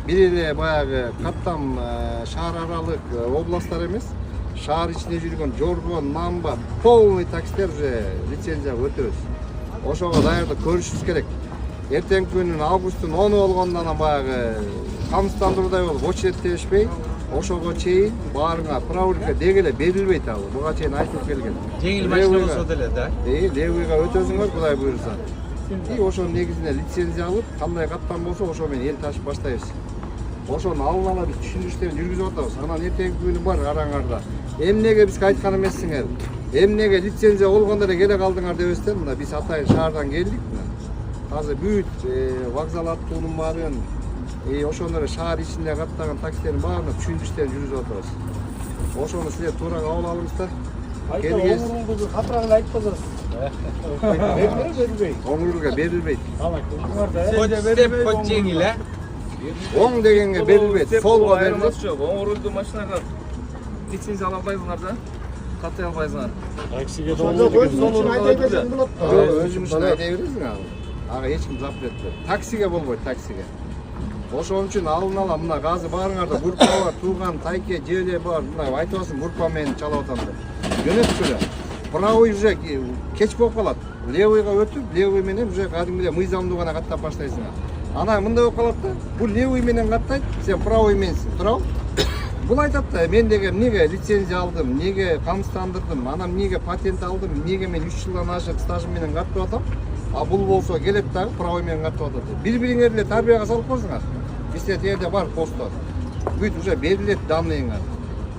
Бири эле баягы каттам шаар аралык областтар эмес, шаар ичинде жүргөн Жоргон, Намба полный таксилер уже лицензияга өтөбүз. Ошого даярдык көрүшүбүз керек. Эртеңки күнүн августтун 10 болгондон анан баягы камсыздандыруудай болуп очередтешпей, ошого чейин баарыңа правиликке деги эле берилбейт ал. Буга чейин айтылып келген. Жеңил машина болсо деле да. Левыйга өтөсүңөр, Кудай буйрса. Ошонун негизинде лицензия алып, кандай каттам болсо ошо менен эл ташып баштайбыз. Ошону алып биз түшүндүрүштөрүн жүргүзүп атабыз. Анан эртеңки күнү бар араңарда. Эмнеге бизге айткан эмессиңер? Эмнеге лицензия болгондо эле келе калдыңар дебестен, мына биз Атайын шаардан келдик. Азыр бүт вокзал аттуунун баарын, ошондой шаар ичинде каттаган таксилердин баарына түшүндүрүштөрүн жүргүзүп атабыз. Ошону силер туура кабыл алыңыздар. Келгенсиз. Капырагын айтпасыз. Оңуруга берилбейт. Степ жеңил, а? Оң дегенге берилбейт, солго берилет. Оңурулду машинага лицензия ала албайсыңар да. Каттай албайсыңар. Таксиге Өзүң үчүн айта бересиң ал. Ага эч ким запрет берет. Таксиге болбойт, таксиге. Ошон үчүн алын ала мына азыр баарыңарда группа бар, тууган, тайке, желе бар. Мына айтып группа менен чалып атам деп. Жөнөткүлө. Правый уже кеч болуп калат. Левыйга өтүп, левый менен уже кадимгидей мыйзамдуу гана каттап баштайсың. Анан мындай болуп калат да. Бул левый менен каттайт, сен правый менсиң. Туурабы? Бул айтат да, мен деген эмнеге лицензия алдым, эмнеге камсыздандырдым, анан эмнеге патент алдым, эмнеге мен 3 жылдан ашык стажым менен каттап атам. А бул болсо келет дагы правый менен каттап атат. Бири-бириңерди эле тарбияга салып койсуңар. Бизде жерде бар постор. Бүт уже берилет данныйыңар.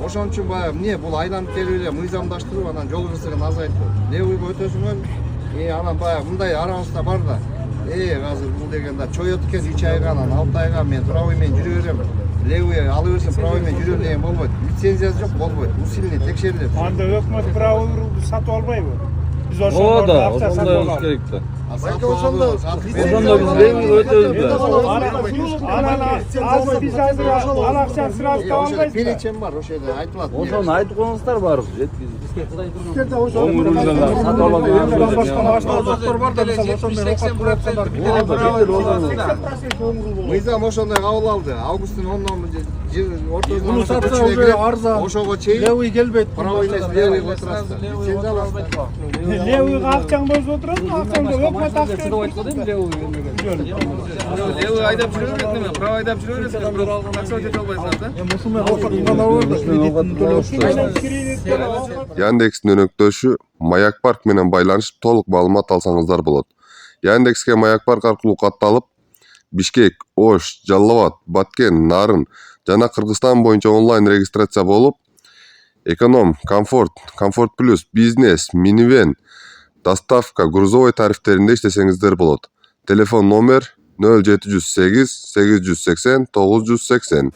Ошон үчүн баягы эмне бул айланып келип эле мыйзамдаштыруу, анан жол кырсыгын азайтуу. Левыйга өтөсүңөр, анан баягы мындай арабызда бар да. Азыр бул деген да чоет экен 3 айга, анан 6 айга мен правый менен жүрө берем. Левый алы берсин, правый менен жүрөм деген болбойт. Лицензиясы жок болбойт. Усиленно текшерилет. Анда өкмөт правый сатып албайбы? Биз Ошондой болуш керек да. Ошондо Ошондо биз левыйга өтөбүз да. Биз азыр ал акчаны сразу таба албайбыз. Перечем бар, ошо жерде айтылат. Ошону айтып коюңуздар барып жеткизип. Мыйзам ошондой кабыл алды. Августтун 10-нон Муну сатса уже арзан. Ошого чейин Левый келбейт. правый эмес, левый отурасыздар. Лицензия аласыздар. Левыйга акчаң болсо отурасың, акчаңды өкмөт акча. Левый айдап жүрө берет неме? Правый айдап жүрө бересиңер, бирок такси өтө албайсыңар да. Яндекстин өнөктөшү Маяк Парк менен байланышып толук маалымат алсаңыздар болот. Яндекске Маяк Парк аркылуу катталып, Бишкек, Ош, Жалал-Абад, Баткен, Нарын жана Кыргызстан боюнча онлайн регистрация болуп, эконом, комфорт плюс, бизнес, минивэн, доставка, грузовой тарифтеринде иштесеңиздер болот. Телефон номер 0708 880 980.